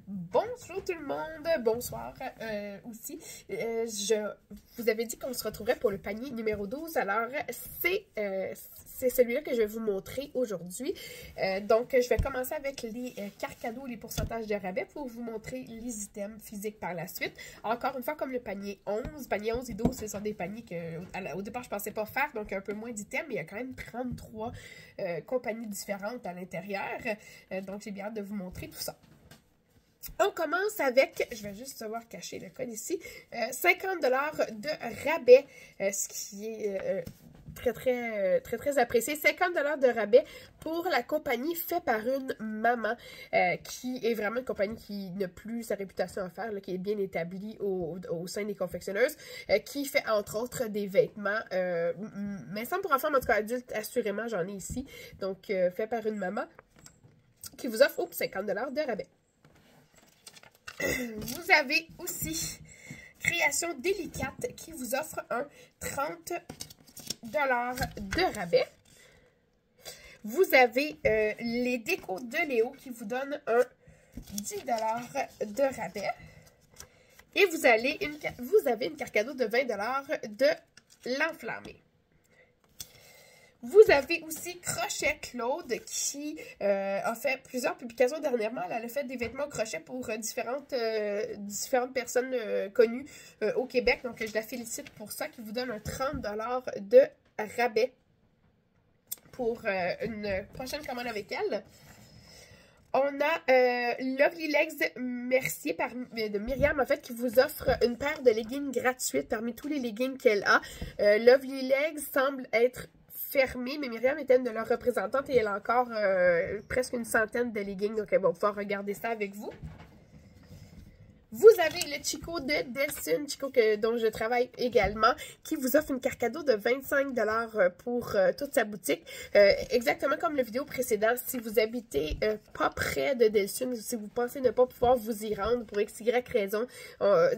Bonjour tout le monde, bonsoir aussi. Vous avais dit qu'on se retrouverait pour le panier numéro 12, alors c'est celui-là que je vais vous montrer aujourd'hui. Donc, je vais commencer avec les cartes cadeaux, les pourcentages de rabais pour vous montrer les items physiques par la suite. Encore une fois, comme le panier 11, panier 11 et 12, ce sont des paniers que au départ, je ne pensais pas faire, donc un peu moins d'items, mais il y a quand même 33 compagnies différentes à l'intérieur. Donc, j'ai bien hâte de vous montrer tout ça. On commence avec, je vais juste savoir cacher le code ici, 50 $ de rabais, ce qui est très apprécié. 50 $ de rabais pour la compagnie Fait par une maman, qui est vraiment une compagnie qui n'a plus sa réputation à faire, là, qui est bien établie au sein des confectionneuses, qui fait entre autres des vêtements, mais sans pour enfants, mais en tout cas adultes, assurément, j'en ai ici. Donc, Fait par une maman, qui vous offre 50 $ de rabais. Vous avez aussi Création Délicate qui vous offre un 30 $ de rabais. Vous avez les décos de Léo qui vous donnent un 10 $ de rabais. Et vous avez une carte cadeau de 20 $ de l'Enflammé. Vous avez aussi Crochet Claude qui a fait plusieurs publications dernièrement. Elle a fait des vêtements crochet pour différentes personnes connues au Québec. Donc, je la félicite pour ça, qui vous donne un 30 $ de rabais pour une prochaine commande avec elle. On a Lovely Legs Mercier de Myriam, en fait, qui vous offre une paire de leggings gratuites parmi tous les leggings qu'elle a. Lovely Legs semble être fermée, mais Myriam est une de leurs représentantes et elle a encore presque une centaine de leggings, donc elle va pouvoir regarder ça avec vous. Vous avez le Chico de Delsun, Chico dont je travaille également, qui vous offre une carte cadeau de 25 $ pour toute sa boutique. Exactement comme le vidéo précédent, si vous habitez pas près de Delsun, si vous pensez ne pas pouvoir vous y rendre pour XY raison,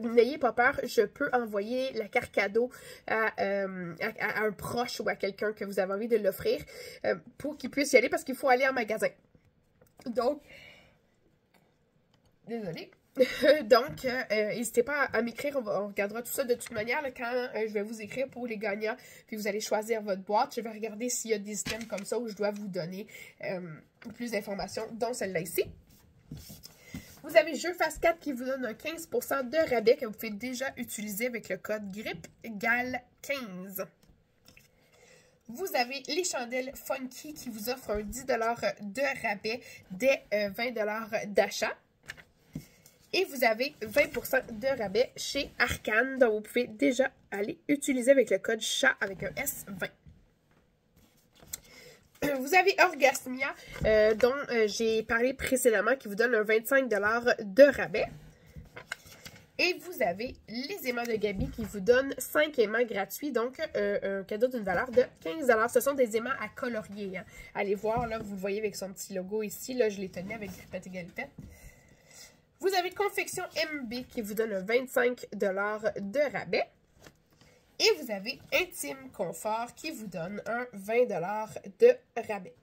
n'ayez pas peur, je peux envoyer la carte cadeau à un proche ou à quelqu'un que vous avez envie de l'offrir pour qu'il puisse y aller, parce qu'il faut aller en magasin. Donc, désolée. Donc, n'hésitez pas à m'écrire, on regardera tout ça de toute manière là, quand je vais vous écrire pour les gagnants, puis vous allez choisir votre boîte. Je vais regarder s'il y a des items comme ça où je dois vous donner plus d'informations, dont celle-là ici. Vous avez Jeu Face 4 qui vous donne un 15 % de rabais que vous pouvez déjà utiliser avec le code GRIPGAL15. Vous avez les chandelles Funky qui vous offrent un 10 $ de rabais dès 20 $ d'achat. Et vous avez 20 % de rabais chez Arcane, donc vous pouvez déjà aller utiliser avec le code chat avec un S20. Vous avez Orgasmia, dont j'ai parlé précédemment, qui vous donne un 25 $ de rabais. Et vous avez les aimants de Gabi qui vous donnent 5 aimants gratuits, donc un cadeau d'une valeur de 15 $. Ce sont des aimants à colorier. Hein. Allez voir, là, vous le voyez avec son petit logo ici. Là, je l'ai tenu avec Grippette et Galipette. Vous avez Confection MB qui vous donne un 25 $ de rabais. Et vous avez Intime Confort qui vous donne un 20 $ de rabais.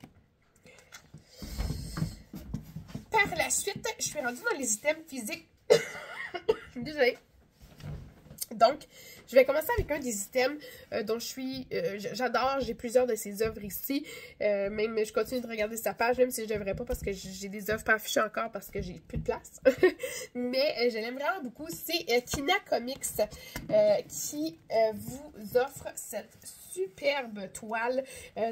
Par la suite, je suis rendue dans les items physiques. Désolée. Donc, je vais commencer avec un des items dont j'adore, j'ai plusieurs de ses œuvres ici, même je continue de regarder sa page, même si je ne devrais pas parce que j'ai des œuvres pas affichées encore parce que j'ai plus de place, mais je l'aime vraiment beaucoup, c'est Kina Comics qui vous offre cette superbe toile,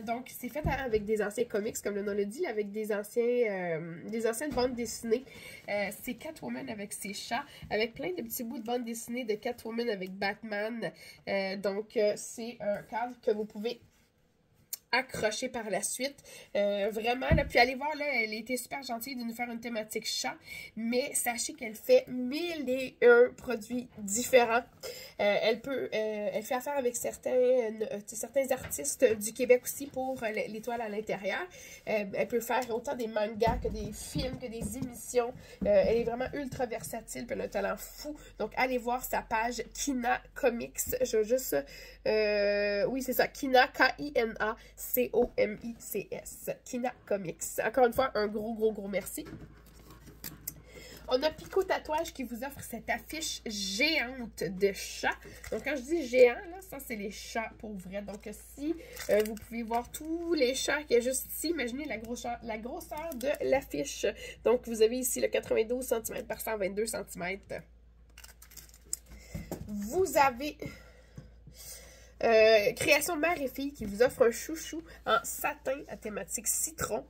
donc c'est fait avec des anciens comics, comme le nom le dit, avec des anciennes bandes dessinées, c'est Catwoman avec ses chats, avec plein de petits bouts de bandes dessinées de Catwoman avec Batman. Donc, c'est un cadre que vous pouvez accrocher par la suite. Vraiment, là, puis allez voir, là, elle a été super gentille de nous faire une thématique chat, mais sachez qu'elle fait 1001 produits différents. Elle fait affaire avec certains artistes du Québec aussi pour les toiles à l'intérieur. Elle peut faire autant des mangas que des films, que des émissions. Elle est vraiment ultra versatile, puis elle a un talent fou. Donc, allez voir sa page Kina Comics. Je veux juste... oui, c'est ça. Kina, K-I-N-A. C-O-M-I-C-S. Kina Comics. Encore une fois, un gros merci. On a Pico Tatouage qui vous offre cette affiche géante de chats. Donc, quand je dis géant, là, ça, c'est les chats pour vrai. Donc, si vous pouvez voir tous les chats qu'il y a juste ici, imaginez la grosseur de l'affiche. Donc, vous avez ici le 92 cm par 122 cm. Vous avez Création Mère et Fille qui vous offre un chouchou en satin à thématique citron.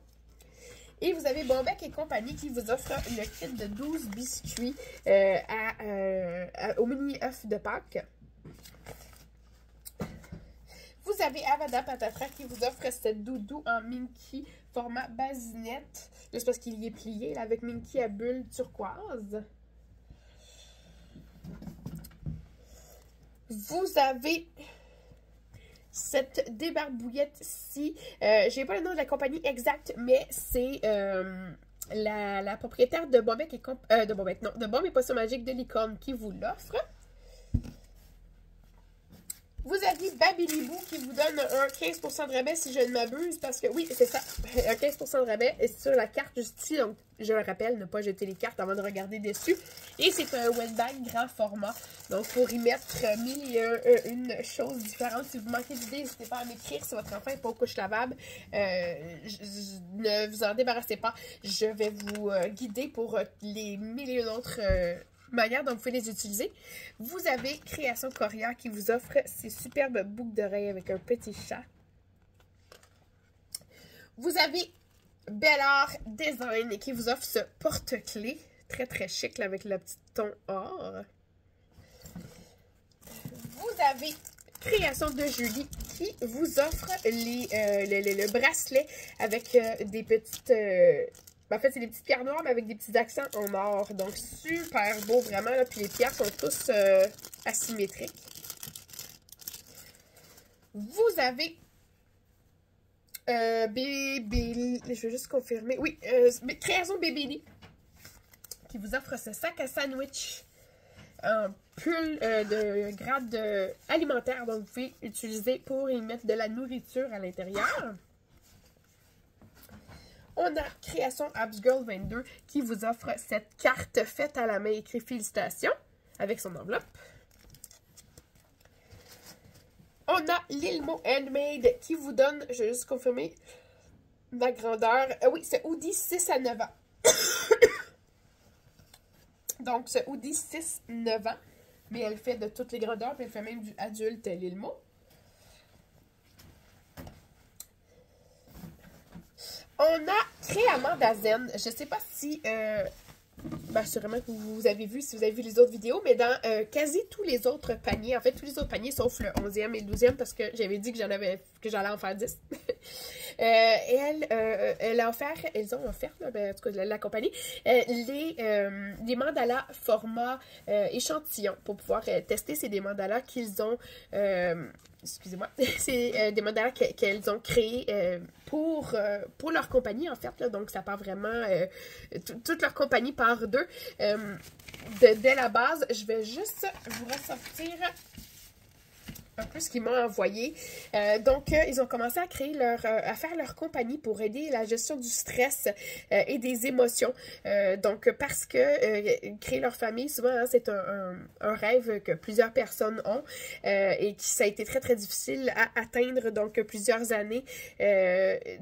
Et vous avez Bonbec et compagnie qui vous offre le kit de 12 biscuits au mini œuf de Pâques. Vous avez Avada Patatra qui vous offre cette doudou en Minky format basinette. Juste parce qu'il y est plié là, avec Minky à bulles turquoise. Vous avez cette débarbouillette-ci. Je n'ai pas le nom de la compagnie exacte, mais c'est la propriétaire de Bonbec et de Bombe et Potion Magique de Licorne qui vous l'offre. Vous avez Babilibou qui vous donne un 15% de rabais si je ne m'abuse, parce que oui, c'est ça, un 15% de rabais sur la carte Justy. Donc, je le rappelle, ne pas jeter les cartes avant de regarder dessus. Et c'est un wetbag grand format. Donc, pour y mettre mille et une choses différentes. Si vous manquez d'idées, n'hésitez pas à m'écrire si votre enfant n'est pas aux couches lavables. Ne vous en débarrassez pas. Je vais vous guider pour les mille et une autres manière dont vous pouvez les utiliser. Vous avez Création Coria qui vous offre ces superbes boucles d'oreilles avec un petit chat. Vous avez Bellard Design qui vous offre ce porte-clés très très chic là, avec le petit ton or. Vous avez Création de Julie qui vous offre le bracelet avec des petites... en fait, c'est des petites pierres noires, mais avec des petits accents en or. Donc, super beau, vraiment. Là. Puis les pierres sont tous asymétriques. Vous avez Bébé... Je vais juste confirmer. Oui, Création Bébé qui vous offre ce sac à sandwich en pull de grade alimentaire. Donc, vous pouvez utiliser pour y mettre de la nourriture à l'intérieur. On a Création Absgirl 22 qui vous offre cette carte faite à la main écrit félicitations avec son enveloppe. On a Lilmo Handmade qui vous donne, je vais juste confirmer la grandeur. Oui, c'est hoodie 6 à 9 ans. Donc, ce hoodie 6-9 ans. Mais elle fait de toutes les grandeurs, puis elle fait même du adulte Lilmo. On a créé Amanda Zen. Je ne sais pas si... sûrement que vous avez vu, si vous avez vu les autres vidéos, mais dans quasi tous les autres paniers, en fait, tous les autres paniers, sauf le 11e et le 12e, parce que j'avais dit que j'allais en faire 10. Elle a offert, elles ont offert, là, en tout cas la compagnie, des mandalas format échantillon pour pouvoir tester. C'est des mandalas qu'ils ont... excusez-moi, c'est des mandalas qu'elles ont créés pour leur compagnie, en fait. Là, donc, ça part vraiment... toute leur compagnie part d'eux. Dès la base, je vais juste vous ressortir un peu ce qu'ils m'ont envoyé. Donc, ils ont commencé à créer à faire leur compagnie pour aider la gestion du stress et des émotions. Donc, parce que créer leur famille, souvent, hein, c'est un rêve que plusieurs personnes ont et qui ça a été très, très difficile à atteindre. Donc, plusieurs années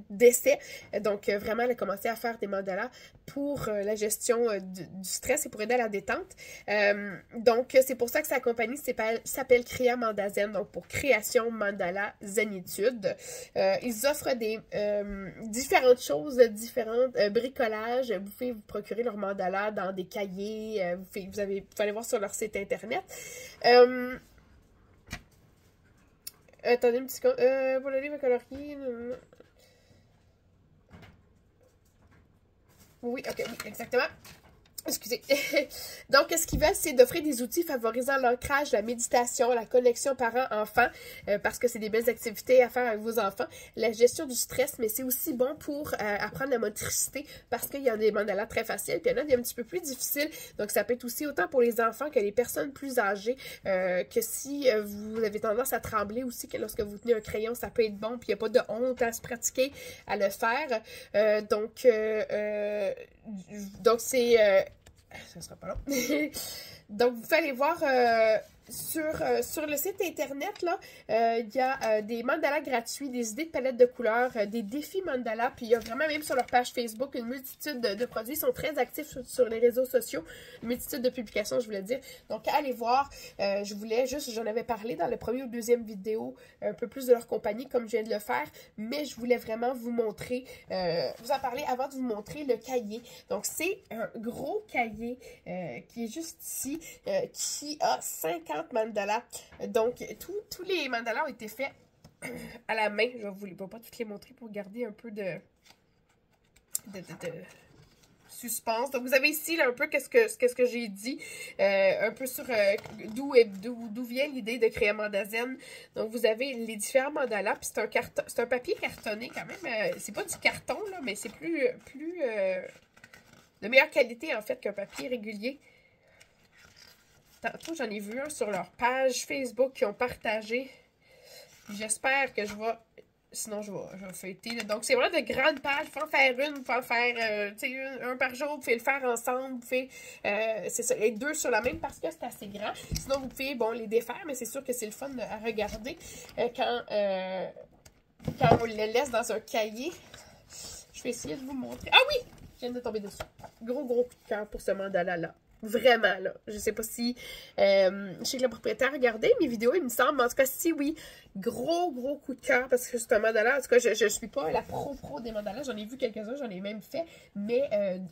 d'essai. Donc, vraiment, elle a commencé à faire des mandalas pour la gestion du stress et pour aider à la détente. Donc, c'est pour ça que sa compagnie s'appelle Créa Manda Zen. Donc, pour création mandala Zenitude. Ils offrent des différentes choses, différentes bricolages. Vous pouvez vous procurer leur mandala dans des cahiers. Vous pouvez aller voir sur leur site internet. Attendez un petit seconde. Pour le livre colorier. Oui, ok, oui, exactement. Excusez. Donc, ce qu'ils veulent, c'est d'offrir des outils favorisant l'ancrage, la méditation, la connexion parent-enfant, parce que c'est des belles activités à faire avec vos enfants. La gestion du stress, mais c'est aussi bon pour apprendre la motricité, parce qu'il y en a des mandalas très faciles, puis il y en a des un petit peu plus difficiles. Donc, ça peut être aussi autant pour les enfants que les personnes plus âgées, que si vous avez tendance à trembler aussi, que lorsque vous tenez un crayon, ça peut être bon, puis il n'y a pas de honte à se pratiquer, à le faire. Donc, c'est... ça sera pas long. Donc, vous pouvez aller voir sur le site internet, là, il y a des mandalas gratuits, des idées de palettes de couleurs, des défis mandala, puis il y a vraiment même sur leur page Facebook une multitude de produits. Ils sont très actifs sur les réseaux sociaux, une multitude de publications, je voulais dire. Donc, allez voir. J'en avais parlé dans le premier ou deuxième vidéo, un peu plus de leur compagnie, comme je viens de le faire, mais je voulais vraiment vous montrer, vous en parler avant de vous montrer le cahier. Donc, c'est un gros cahier qui est juste ici, qui a 50 mandalas. Donc, tous les mandalas ont été faits à la main. Je ne vais pas toutes les montrer pour garder un peu de suspense. Donc, vous avez ici là, un peu qu'est-ce que j'ai dit, un peu sur d'où vient l'idée de créer un mandazen. Donc, vous avez les différents mandalas, puis c'est un papier cartonné quand même. C'est pas du carton, là, mais c'est plus de meilleure qualité, en fait, qu'un papier régulier. Tantôt, j'en ai vu un sur leur page Facebook qui ont partagé. J'espère que je vais... Sinon, je vais feuilleter. Là. Donc, c'est vraiment de grandes pages. Vous pouvez en faire une, vous pouvez en faire un par jour. Vous pouvez le faire ensemble. Vous pouvez, c'est ça, les deux sur la même parce que c'est assez grand. Sinon, vous pouvez, bon, les défaire, mais c'est sûr que c'est le fun à regarder quand on le laisse dans un cahier. Je vais essayer de vous montrer. Ah oui! Je viens de tomber dessus. Gros coup de cœur pour ce mandala-là. Vraiment, là. Je sais pas si... je sais que le propriétaire regardait mes vidéos, il me semble. Mais en tout cas, si oui, gros coup de cœur parce que c'est un mandala. En tout cas, je suis pas la pro des mandalas. J'en ai vu quelques-uns, j'en ai même fait. Mais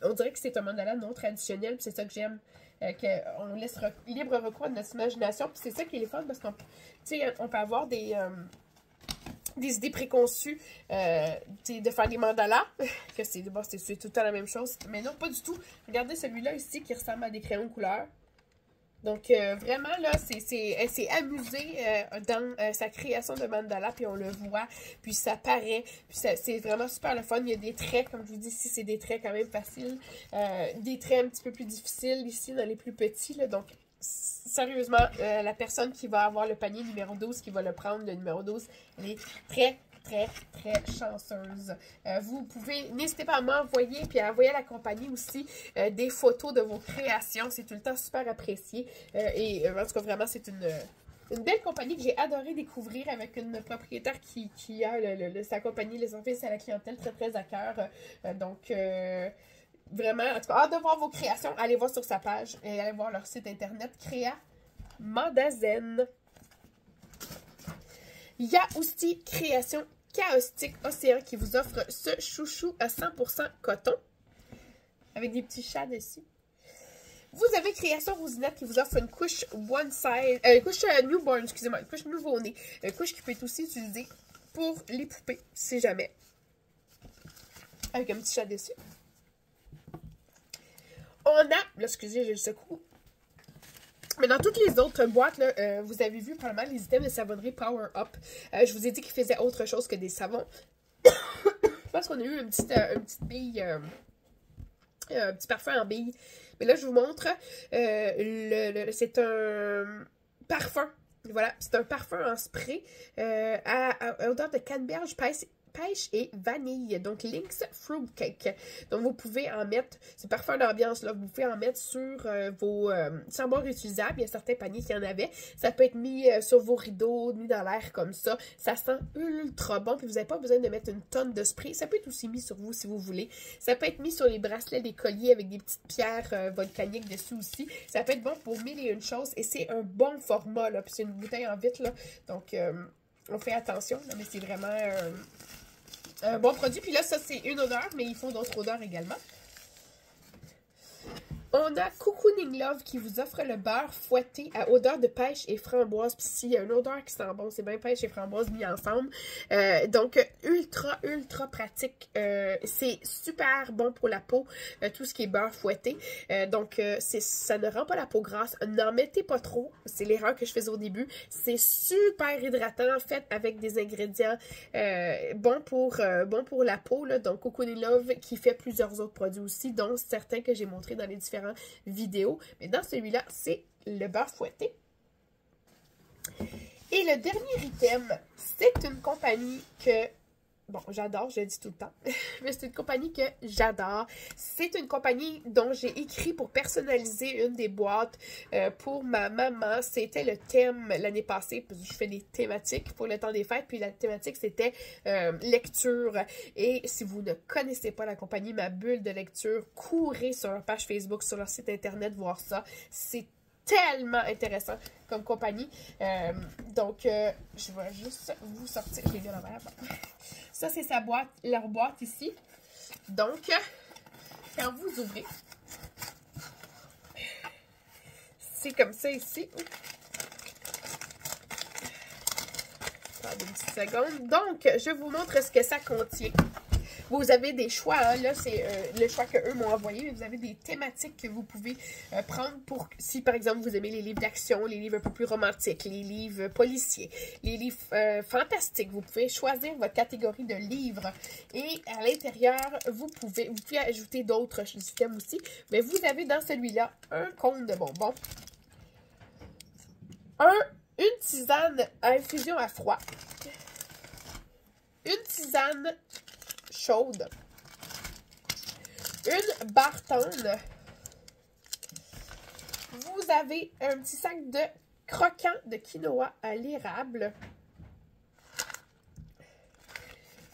on dirait que c'est un mandala non traditionnel. C'est ça que j'aime. Qu'on laisse libre recours à notre imagination. Puis c'est ça qui est le fun parce qu'on on peut avoir des idées préconçues de faire des mandalas, que c'est tout le temps la même chose, mais non, pas du tout. Regardez celui-là ici qui ressemble à des crayons de couleur. Donc, vraiment, là, elle s'est amusée dans sa création de mandala, puis on le voit, puis ça paraît, puis c'est vraiment super le fun. Il y a des traits, comme je vous dis ici, c'est des traits quand même faciles, des traits un petit peu plus difficiles ici dans les plus petits, là, donc sérieusement, la personne qui va avoir le panier numéro 12, qui va le prendre, le numéro 12, elle est très chanceuse. Vous pouvez, n'hésitez pas à m'envoyer, puis à envoyer à la compagnie aussi des photos de vos créations. C'est tout le temps super apprécié. En tout cas, vraiment, c'est une belle compagnie que j'ai adoré découvrir avec une propriétaire qui a sa compagnie, les services à la clientèle très à cœur. Donc, vraiment, en tout cas, hâte de voir vos créations. Allez voir sur sa page et allez voir leur site internet Créa Mandazen. Il y a aussi Création Caustique Océan qui vous offre ce chouchou à 100% coton avec des petits chats dessus. Vous avez Création Rosinette qui vous offre une couche couche newborn, excusez-moi, une couche nouveau-né. Une couche qui peut être aussi utilisée pour les poupées, si jamais. Avec un petit chat dessus. On a, là, excusez, j'ai le secou. Mais dans toutes les autres boîtes, là, vous avez vu probablement les items de savonnerie Power Up. Je vous ai dit qu'ils faisaient autre chose que des savons. Je pense qu'on a eu une petite bille, un petit parfum en bille. Mais là, je vous montre, c'est un parfum. Voilà, c'est un parfum en spray à odeur de canneberge, pêche et vanille. Donc, Lynx Fruit Cake. Donc, vous pouvez en mettre, c'est parfum d'ambiance, là, vous pouvez en mettre sur vos sambons réutilisables. Il y a certains paniers qui en avaient. Ça peut être mis sur vos rideaux, mis dans l'air comme ça. Ça sent ultra bon, puis vous n'avez pas besoin de mettre une tonne de spray. Ça peut être aussi mis sur vous si vous voulez. Ça peut être mis sur les bracelets des colliers avec des petites pierres volcaniques dessus aussi. Ça peut être bon pour mille et une choses. Et c'est un bon format, là. Puis c'est une bouteille en vitre, là. Donc, on fait attention, là, mais c'est vraiment... un bon produit. Puis là, ça, c'est une odeur, mais ils font d'autres odeurs également. On a Cocooning Love qui vous offre le beurre fouetté à odeur de pêche et framboise. Puis s'il y a une odeur qui sent bon, c'est bien pêche et framboise mis ensemble. Donc, ultra pratique. C'est super bon pour la peau, tout ce qui est beurre fouetté. Donc, ça ne rend pas la peau grasse. N'en mettez pas trop. C'est l'erreur que je faisais au début. C'est super hydratant, fait avec des ingrédients bons pour la peau. Là. Donc, Cocooning Love qui fait plusieurs autres produits aussi, dont certains que j'ai montrés dans les différents vidéos. Mais dans celui-là, c'est le beurre fouetté. Et le dernier item, c'est une compagnie que bon, j'adore, je le dis tout le temps, mais c'est une compagnie que j'adore. C'est une compagnie dont j'ai écrit pour personnaliser une des boîtes pour ma maman. C'était le thème l'année passée, parce que je fais des thématiques pour le temps des fêtes, puis la thématique c'était lecture. Et si vous ne connaissez pas la compagnie Ma Bulle de lecture, courez sur leur page Facebook, sur leur site internet, voir ça. C'est tellement intéressant comme compagnie. Donc, je vais juste vous sortir. J'ai mis à l'envers. Ça, c'est sa boîte, leur boîte ici. Donc, quand vous ouvrez, c'est comme ça ici. Attendez une petite seconde. Donc, je vous montre ce que ça contient. Vous avez des choix, hein, là c'est le choix qu'eux m'ont envoyé, mais vous avez des thématiques que vous pouvez prendre pour, si par exemple vous aimez les livres d'action, les livres un peu plus romantiques, les livres policiers, les livres fantastiques, vous pouvez choisir votre catégorie de livres et à l'intérieur, vous pouvez ajouter d'autres thèmes aussi, mais vous avez dans celui-là un conte de bonbons, une tisane à infusion à froid, une tisane chaude, une bartonne, vous avez un petit sac de croquants de quinoa à l'érable,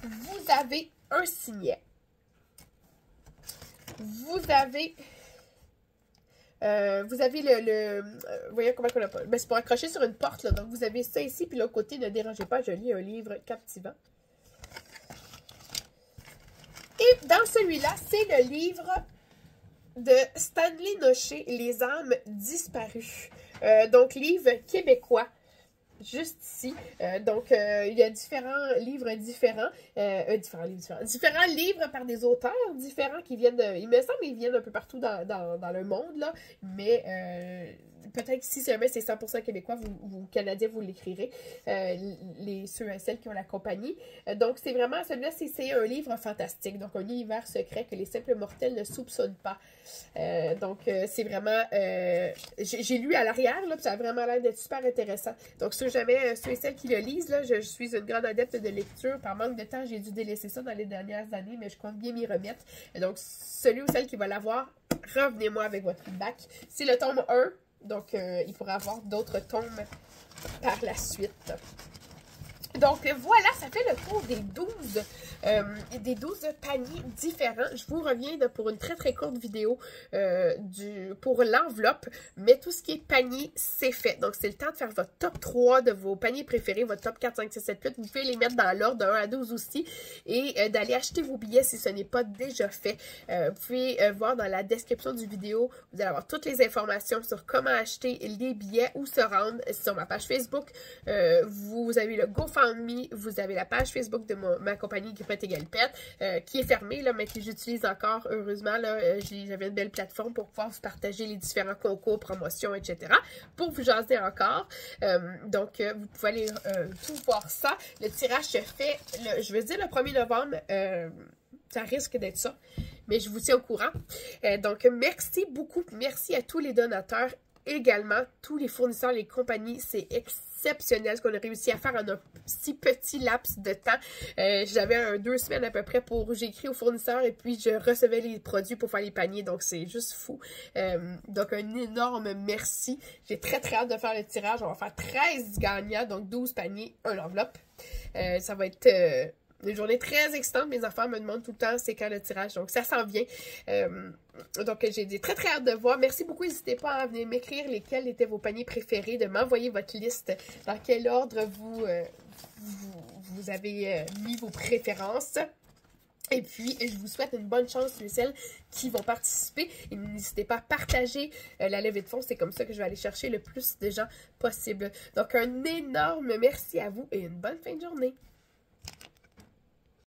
vous avez un signet, vous avez voyez comment on l'appelle, ben, c'est pour accrocher sur une porte, là. Donc vous avez ça ici, puis l'autre côté, ne dérangez pas, je lis un livre captivant. Et dans celui-là, c'est le livre de Stanley Noché, Les âmes disparues. Donc, livre québécois, juste ici. Il y a différents livres différents. Différents livres par des auteurs différents qui viennent, il me semble qu'ils viennent un peu partout dans le monde, là. Mais peut-être que si jamais c'est 100% québécois, vous Canadiens, vous l'écrirez. Ceux et celles qui ont la compagnie. Donc, c'est vraiment, celui-là, c'est un livre fantastique. Donc, un univers secret que les simples mortels ne soupçonnent pas. C'est vraiment... j'ai lu à l'arrière, là, puis ça a vraiment l'air d'être super intéressant. Donc, ceux et celles qui le lisent, là, je suis une grande adepte de lecture. Par manque de temps, j'ai dû délaisser ça dans les dernières années, mais je compte bien m'y remettre. Donc, celui ou celle qui va l'avoir, revenez-moi avec votre feedback. C'est le tome 1. Donc, il pourra avoir d'autres tomes par la suite. Donc, voilà, ça fait le tour des 12 paniers différents. Je vous reviens pour une très très courte vidéo pour l'enveloppe, mais tout ce qui est panier, c'est fait. Donc, c'est le temps de faire votre top 3 de vos paniers préférés, votre top 4, 5, 6, 7, 8. Vous pouvez les mettre dans l'ordre de 1 à 12 aussi et d'aller acheter vos billets si ce n'est pas déjà fait. Vous pouvez voir dans la description du vidéo, vous allez avoir toutes les informations sur comment acheter les billets, où se rendre sur ma page Facebook. Vous avez le GoFundMe, vous avez la page Facebook de ma compagnie Grippette et Galipette, qui est fermée, là, mais que j'utilise encore, heureusement. J'avais une belle plateforme pour pouvoir vous partager les différents concours, promotions, etc. pour vous jaser encore. Vous pouvez aller tout voir ça. Le tirage se fait, je veux dire, le 1er novembre. Ça risque d'être ça, mais je vous tiens au courant. Merci beaucoup. Merci à tous les donateurs. Également, tous les fournisseurs, les compagnies, c'est exceptionnel ce qu'on a réussi à faire en un si petit laps de temps. J'avais 2 semaines à peu près j'ai écrit aux fournisseurs et puis je recevais les produits pour faire les paniers, donc c'est juste fou. Donc un énorme merci. J'ai très très hâte de faire le tirage. On va faire 13 gagnants, donc 12 paniers, une enveloppe. Ça va être... une journée très excitante. Mes enfants me demandent tout le temps c'est quand le tirage. Donc, ça s'en vient. J'ai très, très hâte de voir. Merci beaucoup. N'hésitez pas à venir m'écrire lesquels étaient vos paniers préférés, de m'envoyer votre liste, dans quel ordre vous avez mis vos préférences. Et puis, je vous souhaite une bonne chance, celles qui vont participer. Et n'hésitez pas à partager la levée de fonds. C'est comme ça que je vais aller chercher le plus de gens possible. Donc, un énorme merci à vous et une bonne fin de journée.